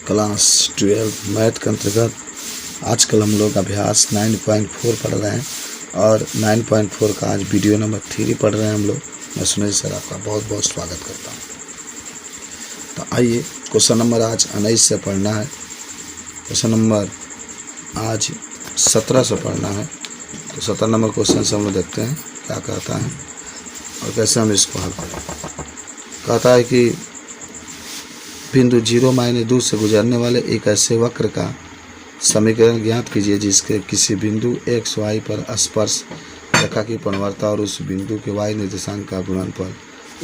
Class 12 math के अंतर्गत आजकल हम लोग अभ्यास 9.4 पढ़ रहे हैं और 9.4 का आज वीडियो नंबर 3 पढ़ रहे हैं हम लोग। मैं सुनील सर आपका बहुत बहुत स्वागत करता हूं। तो आइए क्वेश्चन नंबर आज 19 से पढ़ना है, क्वेश्चन नंबर आज 17 से पढ़ना है। तो 17 नंबर क्वेश्चन से हम लोग देखते हैं क्या कहता है और कैसे हम इसको हल करें। कहता है कि बिंदु 0-2 से गुजरने वाले एक ऐसे वक्र का समीकरण ज्ञात कीजिए जिसके किसी बिंदु x y पर स्पर्श रेखा की परिवर्तन और उस बिंदु के y निर्देशांक का गुणनफल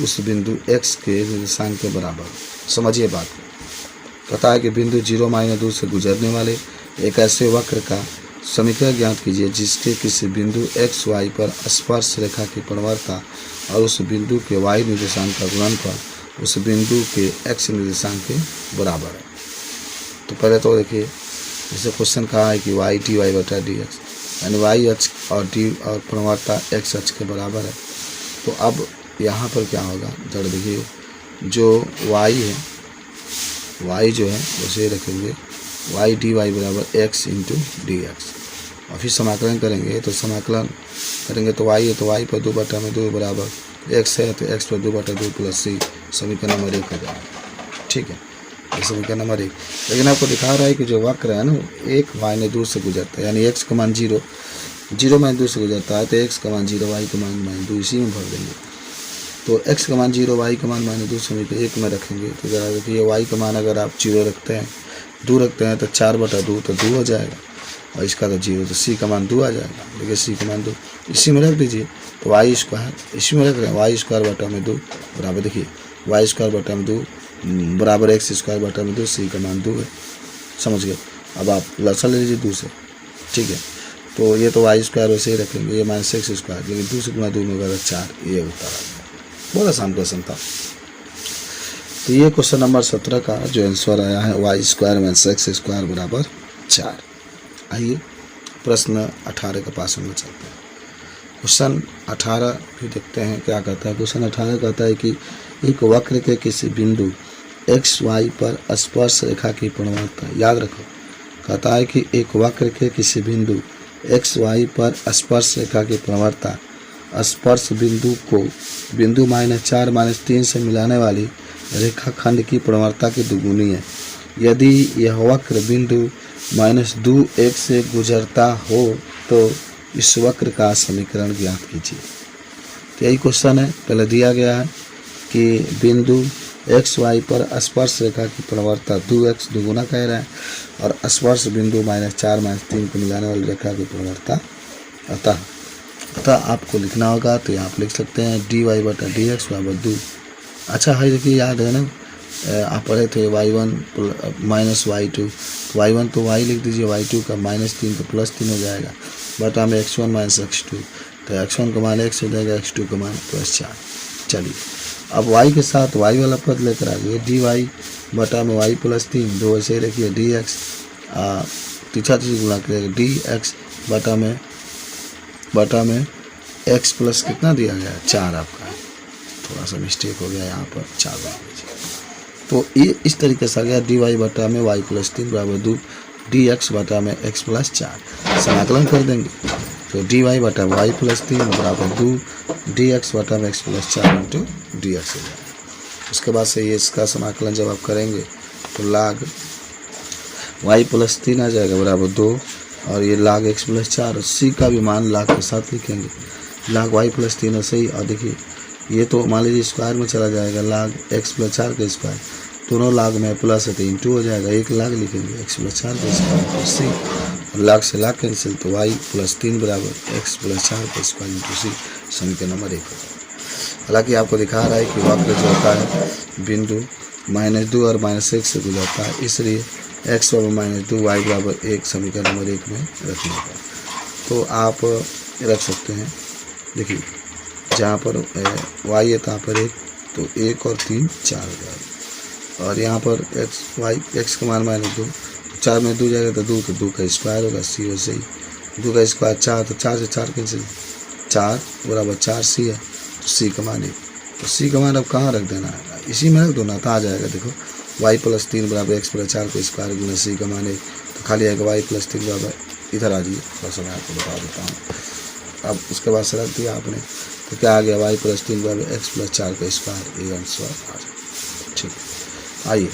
उस बिंदु x के निर्देशांक के बराबर। समझिए बात को। कहता है कि बिंदु 0-2 से गुजरने वाले एक ऐसे वक्र का समीकरण ज्ञात कीजिए जिसके किसी बिंदु x y पर स्पर्श रेखा की परिवर्तन और उस बिंदु के y निर्देशांक का गुणनफल उस बिंदु के x निर्देशांक के बराबर है। तो पहले तो देखिए, जैसे क्वेश्चन कहा है कि y dy बटा dx, यानी y अक्ष और d और परिवर्तन x अक्ष के बराबर है। तो अब यहाँ पर क्या होगा, जरा देखिए, जो y है, y जो है उसे रखेंगे y dy बराबर x इंटू dx और फिर समाकलन करेंगे। तो समाकलन करेंगे तो y है तो y पर 2/2 बराबर x है तो x पर 2/2 प्लस c, समीकरण नंबर 1 हो जाएगा। ठीक है, ये समीकरण नंबर 1। लेकिन आपको दिखा रहा है कि जो वक्र है ना 1-2 से गुजरता है, यानी x का मान 0-2 से गुजरता है तो x का मान 0 y का मान -2 इसी में भर देंगे। तो x का मान 0 y का मान -2 समीकरण 1 में रखेंगे। तो जरा देखिए, y का मान अगर आप 0 रखते हैं, 2 रखते हैं तो 4/2 तो 2 हो जाएगा और इसका तो 0, तो c का मान 2 आ जाएगा। देखिए c का मान 2 इसी में रख दीजिए। तो y स्क्वायर इसी में रख रहे हैं, y स्क्वायर बटा में 2 बराबर, देखिए y स्क्वायर बटा में 2 बराबर x स्क्वायर बटा में 2, c का मान 2 है। समझ गए। अब आप लसा ले लीजिए 2 से। ठीक है, तो ये तो y स्क्वायर वैसे ही रखेंगे, ये -x स्क्वायर, लेकिन 2 से गुणा 2 में होगा 4, ये उत्तर आ गया। बहुत आसान क्वेश्चन था। तो ये क्वेश्चन नंबर 17 का जो आंसर आया है y स्क्वायर -x स्क्वायर बराबर 4। आइए प्रश्न 18 के पास हम चलते हैं। क्वेश्चन 18 भी देखते हैं क्या कहता है। क्वेश्चन 18 कहता है कि एक वक्र के किसी बिंदु x y पर स्पर्श रेखा की परिवर्तन, याद रखो, कहता है कि एक वक्र के किसी बिंदु x y पर स्पर्श रेखा की परिवर्तन स्पर्श बिंदु को बिंदु -4 -3 से मिलाने वाली रेखाखंड की परिवर्तन की दुगुनी है यदि यह वक्र बिंदु -2 1 से गुजरता हो तो इस वक्र का समीकरण ज्ञात कीजिए। तो यही क्वेश्चन है। पहले दिया गया है कि बिंदु x y पर स्पर्श रेखा की परिवर्तन 2x दुगुना कह रहे हैं और स्पर्श बिंदु -4 -3 को मिलाने वाली रेखा की परिवर्तन अतः आपको लिखना होगा। तो यहाँ आप लिख सकते हैं dy बटा dx बराबर 2। अच्छा है, देखिए याद है ना, आप पढ़े थे y1 माइनस y2, y1 तो y लिख दीजिए, y2 का -3 तो +3 हो जाएगा बटा में x1 माइनस x2, तो x1 का मान x हो जाएगा, x2 का मान +4। चलिए अब y के साथ y वाला पद लेकर आ गए, dy बटा में y +3, 2 ऐसे ही रखिए dx, तीसरा चीज गुणा करेगा dx बटा में x प्लस कितना दिया गया 4, आपका थोड़ा सा मिस्टेक हो गया यहाँ पर 4 बना लीजिए। तो ये इस तरीके से आ गया dy बटा में y +3 बराबर 2 dx बटा में x +4। समाकलन कर देंगे तो dy बटा y +3 बराबर 2 dx बटा में x +4 इंटू dx हो जाएगा। उसके बाद से ये इसका समाकलन जब आप करेंगे तो लाग y +3 आ जाएगा बराबर 2 और ये लाग x +4 और c का भी मान लाग के साथ लिखेंगे, लाग y +3 ऐसे ही। और देखिए ये तो मान लीजिए स्क्वायर में चला जाएगा, लाग x +4 का स्क्वायर, दोनों लाग में प्लस है तो इंटू हो जाएगा, एक लाग लिखेंगे x +4 का स्क्वायर तो c, लाग से लाग कैंसिल तो y +3 बराबर x +4 का स्क्वायर इंटू c, समीकरण नंबर 1 हो जाएगा। हालांकि आपको दिखा रहा है कि वक्र जो होता है बिंदु -2 और -1 से गुजरता है, इसलिए x बराबर -2 y बराबर 1 समीकरण नंबर 1 में रखने का। तो आप रख सकते हैं, देखिए जहाँ पर y है तहाँ पर 1, तो 1 और 3 4 हो जाएगा और यहाँ पर x का मान -2, 4 में 2 जाएगा तो 2 का स्क्वायर होगा, c वैसे ही 2 का स्क्वायर 4, तो 4 से 4 कैंसिल, 4 बराबर 4c है तो c का मान 1। तो c का मान अब कहाँ रख देना है, इसी में रख दो ना, तो आ जाएगा। देखो वाई प्लस 3 बराबर एक्स प्लस 4 का स्क्वायर गुना सी का मान 1, तो खाली आएगा वाई प्लस 3 बराबर, इधर आ जाइए थोड़ा सा मैं आपको बता देता हूँ। अब उसके बाद से रख दिया आपने, तो क्या आ गया वाई प्लस 3 बराबर एक्स प्लस 4 का स्क्वायर, ये आंसर आ जाए। ठीक है, आइए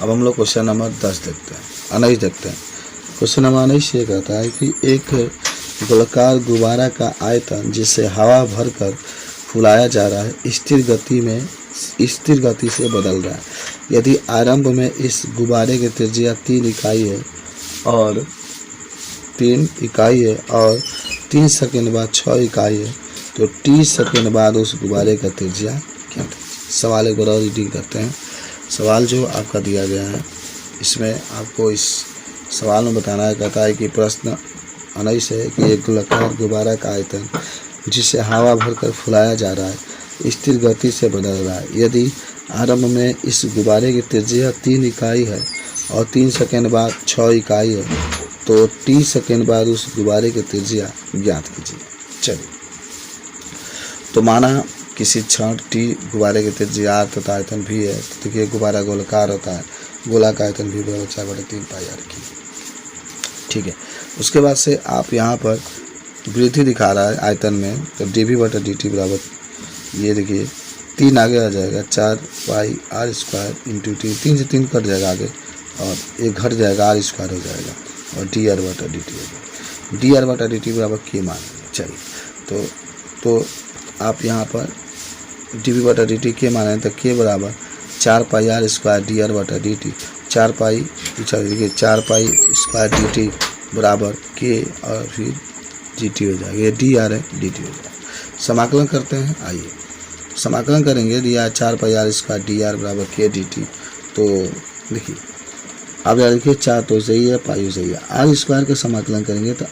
अब हम लोग क्वेश्चन नंबर 10 देखते हैं, 19 देखते हैं। क्वेश्चन नंबर 19 ये कहता है कि एक गोलाकार गुब्बारा का आयतन जिसे हवा भरकर फुलाया जा रहा है स्थिर गति से बदल रहा है। यदि आरंभ में इस गुब्बारे की त्रिज्या 3 इकाई है और 3 सेकंड बाद 6 इकाई है, तो 30 सेकंड बाद उस गुब्बारे का त्रिज्या क्या है। सवाल एक बार रीडिंग करते हैं। सवाल जो आपका दिया गया है, इसमें आपको इस सवाल में बताना है, कहता है कि प्रश्न 19 है कि एक गोलाकार गुब्बारा का आयतन जिसे हवा भरकर फुलाया जा रहा है स्थिर गति से बदल रहा है। यदि आरंभ में इस गुब्बारे की त्रिज्या 3 इकाई है और 3 सेकंड बाद 6 इकाई है, तो 30 सेकंड बाद उस गुब्बारे की त्रिज्या ज्ञात कीजिए। चलिए, तो माना किसी क्षण टी गुब्बारे की त्रिज्या आर तथा आयतन भी है, तो देखिए गुब्बारा गोलाकार होता है, गोला का आयतन भी बराबर 4/3 पाई आर की। ठीक है, उसके बाद से आप यहाँ पर वृद्धि दिखा रहा है आयतन में, तो dv/dt बराबर, ये देखिए 3 आगे आ जाएगा 4 पाई आर स्क्वायर इंटू 3 से 3 कट जाएगा आगे, और एक घट जाएगा आर स्क्वायर हो जाएगा, और dr/dt होगा। dr/dt बराबर के मान। चलिए, तो आप यहाँ पर dv/dt के माने तो के बराबर 4 पाई आर स्क्वायर dr/dt, 4 पाई देखिए 4 पाई स्क्वायर dt बराबर के, और फिर dt हो जाएगा, ये dr है dt हो जाएगा। समाकलन करते हैं, आइए समाकलन करेंगे। दिया 4 पाई आर स्क्वायर dr बराबर के dt, तो देखिए आप याद रखिए 4 तो सही है, पाई सही है। आर स्क्वायर का समाकलन करेंगे तो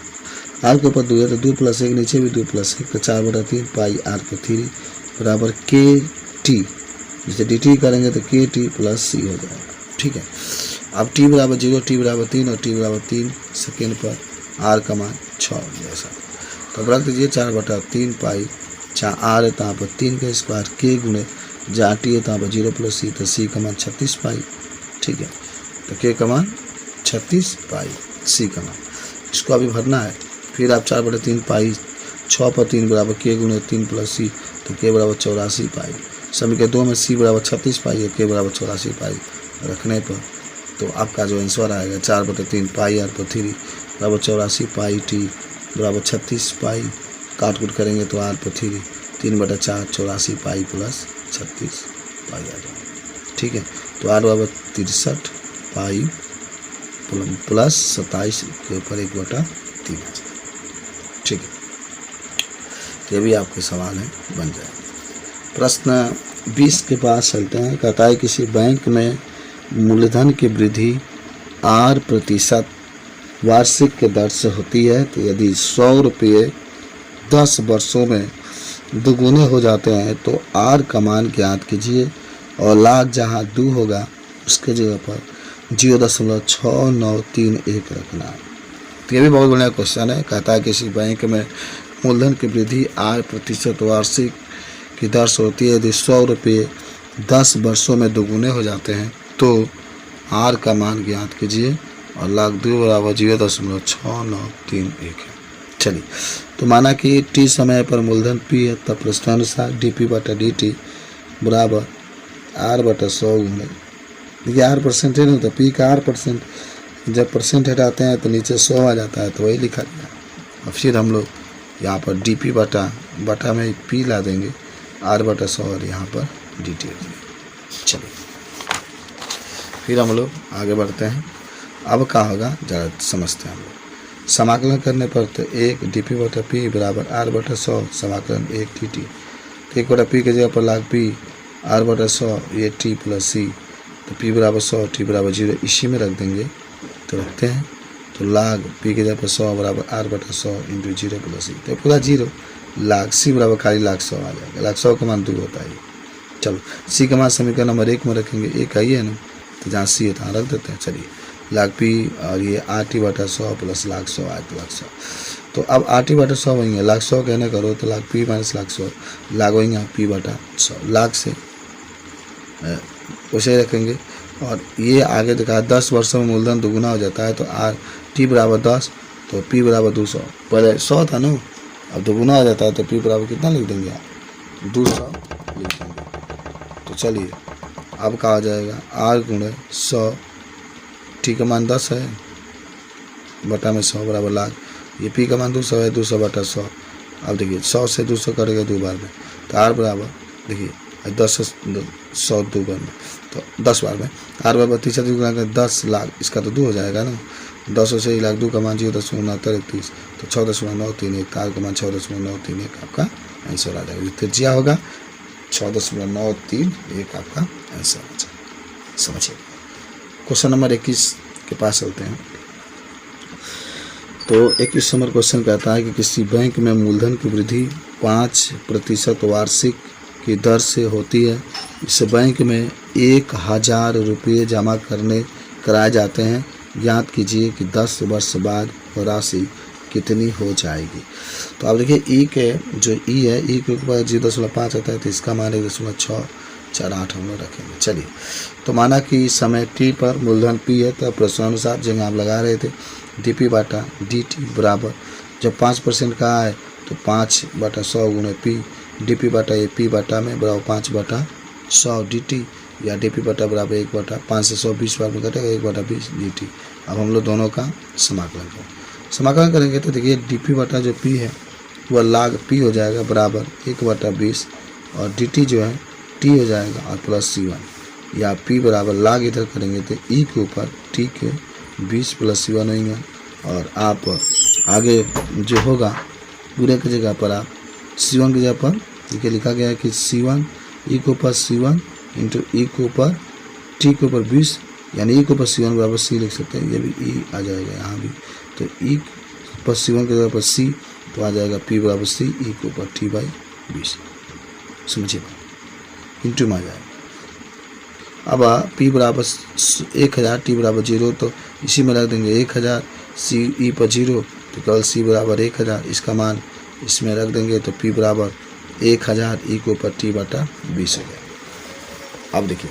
आर के ऊपर 2 है, तो 2 + 1 नीचे भी 2 + 1, तो 4/3 पाई आर को 3 बराबर के टी, जैसे डी टी करेंगे तो के टी प्लस सी हो जाएगा। ठीक है, अब टी बराबर 0, टी बराबर 3 और टी बराबर 3 सेकेंड पर आर का मान 6 जैसा, तो अब रख दीजिए 4/3 पाई, जहाँ आर है तहाँ पर 3 का स्क्वायर, के गुणे जहाँ टी है तहाँ पर 0 + सी, तो सी का मान 36 पाई। ठीक है, तो के का मान 36 पाई, सी का मान, इसको अभी भरना है। फिर आप 4/3 पाई 6 पर 3 बराबर के गुणे 3 + सी, तो के बराबर 84 पाई। समीकरण 2 में सी बराबर 36 पाई है, के बराबर 84 पाई रखने पर, तो आपका जो आंसर आएगा 4/3 पाई आर पर 3 बराबर 84 पाई, टी बराबर 36 पाई, काट कूट करेंगे तो आर पर 3 3/4 84 पाई प्लस 36 पाई आ जाएगा। ठीक है, तो आर बराबर 63 पाई प्लस 27 के ऊपर 1/3 आ जाएगा। ठीक है, तो ये भी आपके सवाल है, बन जाएगा। प्रश्न 20 के पास चलते हैं। कहता है किसी बैंक में मूलधन की वृद्धि 8% वार्षिक के दर से होती है, तो यदि 100 रुपये 10 वर्षों में दोगुने हो जाते हैं, तो आर का मान ज्ञात कीजिए, और लाख जहाँ 2 होगा उसके जगह पर 0.6931 रखना है। तो ये भी बहुत बढ़िया क्वेश्चन है। कहता है किसी बैंक में मूलधन की वृद्धि 8% वार्षिक की दर से होती है, यदि 100 रुपये 10 वर्षों में दोगुने हो जाते हैं, तो आर का मान ज्ञात कीजिए, और लाख 2 बराबर 0.6931 है। चलिए, तो माना कि टी समय पर मूलधन पी है, तब प्रश्नानुसार dp/dt बराबर r/100 गुणे, देखिए r% है ना, तो पी का r%, जब परसेंट हटाते हैं तो नीचे 100 आ जाता है, तो वही लिखा गया। और फिर हम लोग यहाँ पर dp बटा में p ला देंगे, r/100 और यहाँ पर dt हो जाएगा। चलिए, फिर हम लोग आगे बढ़ते हैं। अब क्या होगा ज़रा समझते हैं हम लोग। समाकलन करने पर तो 1 dp/p बराबर r/100 समाकलन 1 dt, तो 1/p के जगह पर लाख p r/100 ये t प्लस सी, तो p बराबर 100 t बराबर 0 इसी में रख देंगे, तो रखते हैं, तो लाख p के जगह पर 100 बराबर r/100 इंटू 0 प्लस सी, तो पूरा 0, लाख सी बराबर खाली लाख 100 आ जाएगा। लाख 100 का मान 2 होता है। चलो, सी का मान समीकरण नंबर 1 में रखेंगे, 1 आई है ना, तो जहाँ सी है तहाँ रख देते हैं। चलिए, लाख पी और ये RT/100 प्लस लाख 100 आए, तो लाख 100, तो अब RT/100 वही है, लाख 100 कहने करो तो लाख पी माइनस लाख 100, लाख वही है p/100, लाख से वैसे ही रखेंगे। और ये आगे दिखा 10 वर्षों में मूलधन दोगुना हो जाता है तो आर टी बराबर 10 तो पी बराबर 200। पहले 100 था ना, अब दोगुना हो जाता है तो पी बराबर कितना लिख देंगे आप 200 लिख देंगे। तो चलिए अब क्या हो जाएगा आर गुणे 100, टी का मान 10 है बटा में 100 बराबर लाख, ये पी का मान 200 है 200 बटा 100। अब देखिए 100 से 200 करेगा 2 बार में तो आर बराबर देखिए 10 से 100 2 बार में तो 10 बार में आर बराबर 30 10 लाख, इसका तो 2 हो जाएगा ना, 10 से 1 लाख 2 का मान 0.6931 तो 6.931 आर का मान 6.931 आपका आंसर आ जाएगा। त्रिज्या होगा 6.931 आपका आंसर आ जाएगा। समझिए क्वेश्चन नंबर 21 के पास चलते हैं। तो 21 नंबर क्वेश्चन कहता है कि किसी बैंक में मूलधन की वृद्धि 5% वार्षिक की दर से होती है। इस बैंक में 1000 रुपये जमा कराए जाते हैं। ज्ञात कीजिए कि 10 वर्ष बाद राशि कितनी हो जाएगी। तो आप देखिए ई के जो ई है ई के ऊपर 0.5 आता है तो इसका मान 1.648 हम लोग रखेंगे। चलिए तो माना कि समय टी पर मूलधन पी है तो प्रश्नानुसार जगह आप लगा रहे थे डी पी बाटा डी टी बराबर जब 5% का आए तो 5/100 गुणे पी, डी पी बाटा ए पी बाटा में बराबर 5/100 डी टी या डी पी बाटा बराबर 1/5 से 100 20 बार में कटेगा 1/20 डी टी। अब हम लोग दोनों का समाकलन करेंगे तो देखिए डी पी बाटा जो पी है वह लाग पी हो जाएगा बराबर 1/20 और डी टी जो है टी हो जाएगा और प्लस C1 या पी बराबर लाग इधर करेंगे तो ई के ऊपर टी के 20 प्लस C1 होंगे। और आप आगे जो होगा पूरे की जगह पर आप C1 की जगह पर देखिए लिखा गया है कि C1 ई के ऊपर C1 इंटू ई के ऊपर टी के ऊपर 20 यानी ई के ऊपर C1 बराबर C लिख सकते हैं, ये भी ई आ जाएगा यहाँ भी। तो ई पर C1 की जगह पर C तो आ जाएगा P बराबर C ई के ऊपर T/20। समझिए इंटू में आ जाएगा। अब P बराबर 1000 T बराबर 0 तो इसी में रख देंगे 1000 C ई पर 0 तो केवल C बराबर 1000 इसका मान इसमें रख देंगे तो P बराबर 1000 ई के ऊपर T/20 हो जाएगा। अब देखिए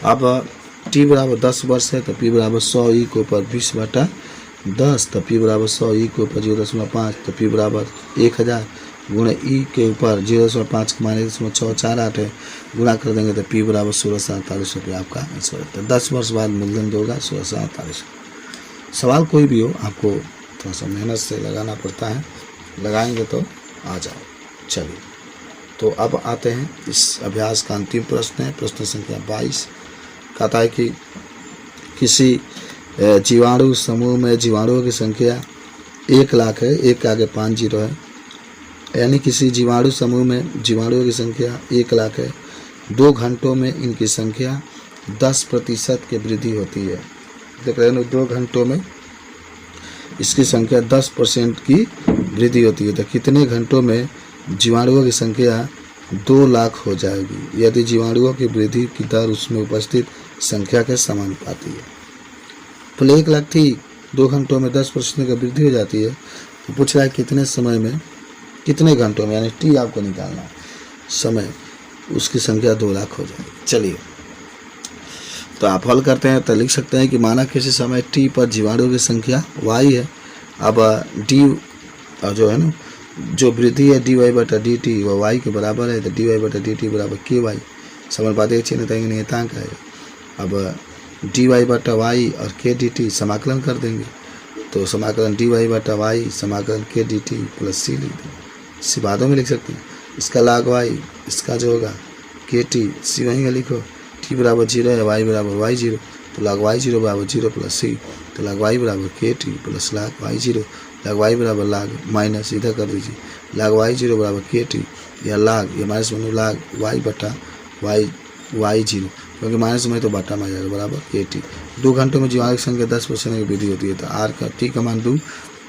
अब T बराबर 10 वर्ष है तो P बराबर 100 ई के ऊपर 20/10 तो P बराबर 100 ई के ऊपर 0.5 तो P बराबर 1000 गुणे ई के ऊपर 0.5 के मान 1.648 है गुणा कर देंगे तो P बराबर 1648 रुपये आपका आंसर है। तो 10 वर्ष बाद मूलधन जो होगा 1648। सवाल कोई भी हो आपको थोड़ा सा मेहनत से लगाना पड़ता है, लगाएंगे तो आ जाओ। चलिए तो अब आते हैं इस अभ्यास का अंतिम प्रश्न है, प्रश्न संख्या 22। कहता है कि किसी जीवाणु समूह में जीवाणुओं की संख्या 1 लाख है, 1 के आगे 5 जीरो है, यानी किसी जीवाणु समूह में जीवाणुओं की संख्या 1 लाख है। 2 घंटों में इनकी संख्या 10% की वृद्धि होती है। देख रहे हैं 2 घंटों में इसकी संख्या 10% की वृद्धि होती है तो कितने घंटों में जीवाणुओं की संख्या 2 लाख हो जाएगी यदि जीवाणुओं की वृद्धि की दर उसमें उपस्थित संख्या के समानुपाती है। पहले 1 लाख थी, 2 घंटों में 10% की वृद्धि हो जाती है तो पूछ रहा है कितने समय में कितने घंटों में, यानी टी आपको निकालना है, समय उसकी संख्या 2 लाख हो जाएगी। चलिए तो आप हल करते हैं तो लिख सकते हैं कि माना किसी समय टी पर जीवाणुओं की संख्या y है। अब डी जो है ना जो वृद्धि है dy/dt वह y के बराबर है तो dy/dt बराबर ky समानुपाती चिन्ह नियतांक है। अब dy/y और kdt समाकलन कर देंगे तो समाकलन dy/y समाकलन kdt प्लस c लिख देंगे। सी बातों में लिख सकते हैं, इसका लाग y इसका जो होगा kt c वहीं का लिखो, t बराबर 0 है y बराबर y0 तो लाग y0 बराबर 0 प्लस c तो लाग y बराबर kt प्लस लाग y0 लाग y बराबर लाग माइनस इधर कर दीजिए लाग y0 बराबर kt या लाग ये माइनस में लाग y बटा y0 क्योंकि माइनस में तो बटा में आ जाएगा बराबर kt। 2 घंटों में जीवाणु की संख्या 10% की वृद्धि होती है तो r का t का मान 2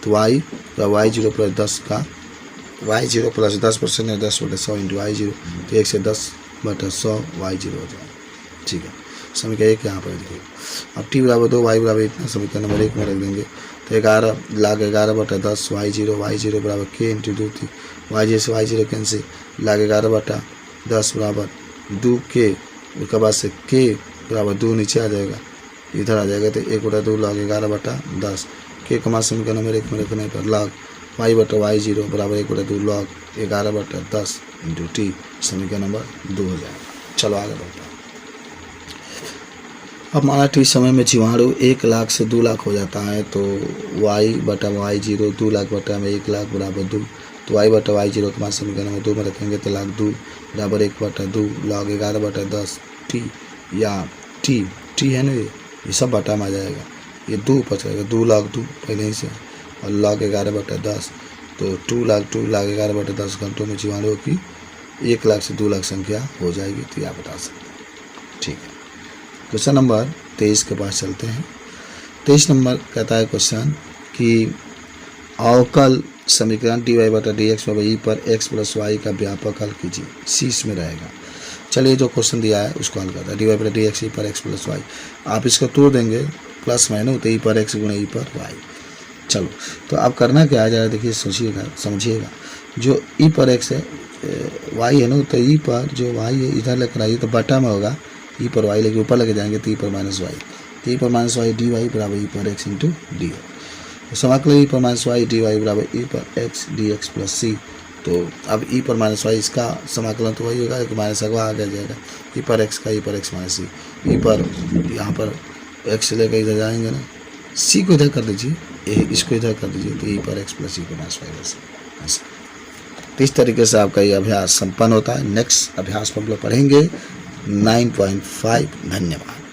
तो y y0 प्लस 10 का y0 प्लस 10% है 10/100 इंटू y0 तो 1 से 10/100 y0 हो जाएगा। ठीक है, समीकरण 1 यहाँ पर देखिए। अब t बराबर 2 y बराबर इतना समीकरण नंबर 1 में रख देंगे तो 11 लाग 11/10 y0 बराबर k इंटू 2 y0 से y0 कैंसिल लाग 11/10 बराबर 2k उसके बाद से के बराबर 2 नीचे आ जाएगा, इधर आ जाएगा तो 1/2 log 11/10। के का मान समीकरण नंबर 1 में रखने पर log y/y0 बराबर 1/2 log 11/10 इंटू टी, समीकरण नंबर 2 हो जाएगा। चलो आगे बढ़ते हैं। अब हमारा टी समय में जीवाणु 1 लाख से 2 लाख हो जाता है, तो y/y0 2 लाख बटा में 1 लाख बराबर 2, तो y/y0 का मान समीकरण नंबर 2 में रखेंगे तो log 2 बराबर 1/2 log 11/10 टी, या टी है ना, ये सब बटा में आ जाएगा, ये 2 बच जाएगा, 2 log 2 पहले ही से, और log 11/10, तो 2 log 11/10 घंटों में जीवाणुओं की 1 लाख से 2 लाख संख्या हो जाएगी, तो यह बता सकते हैं। ठीक है, क्वेश्चन नंबर 23 के पास चलते हैं। 23 नंबर कहता है क्वेश्चन कि अवकल समीकरण dy/dx ई पर x + y का व्यापक हल कीजिए, सी इसमें रहेगा। चलिए जो क्वेश्चन दिया है उसको हल करता है। dy/dx ई पर x + y, आप इसको तोड़ देंगे प्लस माइनस, तो ई पर x गुणे ई पर y। चलो तो अब करना क्या है, जरा देखिए, सोचिएगा, समझिएगा। जो ई पर x है, y है ना, तो ई पर जो y है इधर लेकर आइए तो बटा में होगा, ई पर y लेके ऊपर लेके जाएंगे तो ई पर -y, तो ई पर -y dy बराबर ई पर x इंटू डी। समाकलन ई पर -y dy बराबर ई पर x dx प्लस सी। तो अब ई पर -y इसका समाकलन तो वही होगा कि माइनस अगवा आगे जाएगा, ई पर x का ई पर x माइनस सी, ई पर यहाँ पर x लेकर इधर जाएंगे ना, सी को इधर कर दीजिए, इसको इधर कर दीजिए, तो ई पर x प्लस ई पर -y ऐसा। तो इस तरीके से आपका ये अभ्यास संपन्न होता है। नेक्स्ट अभ्यास पर हम लोग पढ़ेंगे 9.5। धन्यवाद।